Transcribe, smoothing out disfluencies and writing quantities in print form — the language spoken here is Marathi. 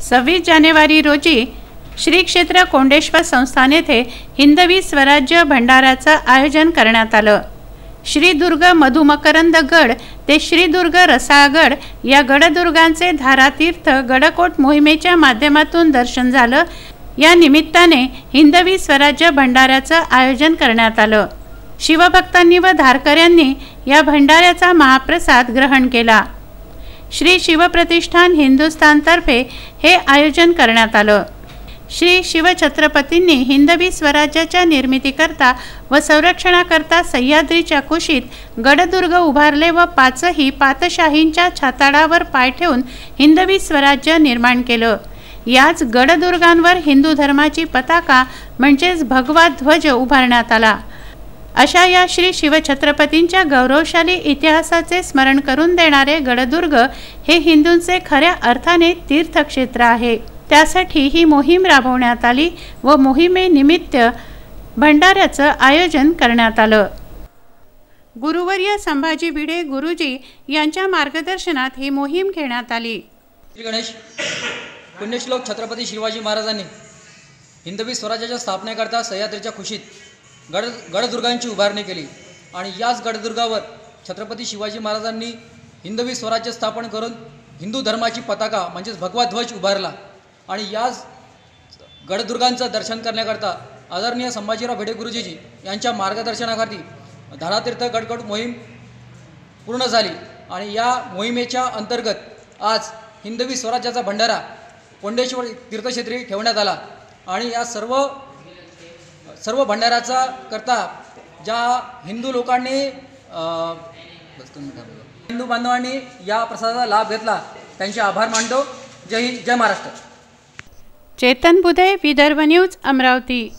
26 जानेवारी रोजी श्री क्षेत्र कोंडेश्वर संस्थान येथे हिंदवी स्वराज्य भंडाऱ्याचं आयोजन करण्यात आलं। श्री दुर्ग मधुमकरंद गड ते श्री दुर्ग रसाळगड या गडदुर्गांचे धारातीर्थ गडकोट मोहिमेच्या माध्यमातून दर्शन झालं। या निमित्ताने हिंदवी स्वराज्य भंडाऱ्याचं आयोजन करण्यात आलं। शिवभक्तांनी व धारकऱ्यांनी या भंडाऱ्याचा महाप्रसाद ग्रहण केला। श्री शिवप्रतिष्ठान हिंदुस्थानतर्फे हे आयोजन करण्यात आलं। श्री शिवछत्रपतींनी हिंदवी स्वराज्याच्या निर्मितीकरता व संरक्षणाकरता सह्याद्रीच्या कुशीत गडदुर्ग उभारले व पाचही पातशाहींच्या छाताडावर पाय ठेवून हिंदवी स्वराज्य निर्माण केलं। याच गडदुर्गांवर हिंदू धर्माची पताका म्हणजेच भगवा ध्वज उभारण्यात आला। अशा या श्री शिवछत्रपतींच्या गौरवशाली इतिहासाचे स्मरण करून देणारे गडदुर्ग हे हिंदूंचे खऱ्या अर्थाने तीर्थक्षेत्र आहे। त्यासाठी ही मोहीम राबवण्यात आली व मोहिमेनिमित्त भंडाऱ्याचं आयोजन करण्यात आलं। गुरुवर्य संभाजी भिडे गुरुजी यांच्या मार्गदर्शनात ही मोहीम घेण्यात आली। श्री गणेश पुण्यश्लोक छत्रपती शिवाजी महाराजांनी हिंदवी स्वराज्याच्या स्थापनेकरता सह्याद्रीच्या कुशीत गडदुर्गांची उभारणी केली आणि याच गडदुर्गावर छत्रपती शिवाजी महाराजांनी हिंदवी स्वराज्य स्थापन करून हिंदू धर्माची पताका म्हणजेच भगवा ध्वज उभारला आणि याच गडदुर्गांचं दर्शन करण्याकरता आदरणीय संभाजीराव भिडे गुरुजी यांच्या मार्गदर्शनाखाली धारातीर्थ गडकोट मोहीम पूर्ण झाली आणि या मोहिमेच्या अंतर्गत आज हिंदवी स्वराज्याचा भंडारा कोंडेश्वर तीर्थक्षेत्री ठेवण्यात आला आणि या सर्व भंडाऱ्याचा करता ज्या हिंदू लोकांनी हिंदू बांधवांनी या प्रसादाचा लाभ घेतला त्यांचे आभार मानतो। जय हिंद, जय महाराष्ट्र। चेतन बुधे, विदर्भ न्यूज, अमरावती।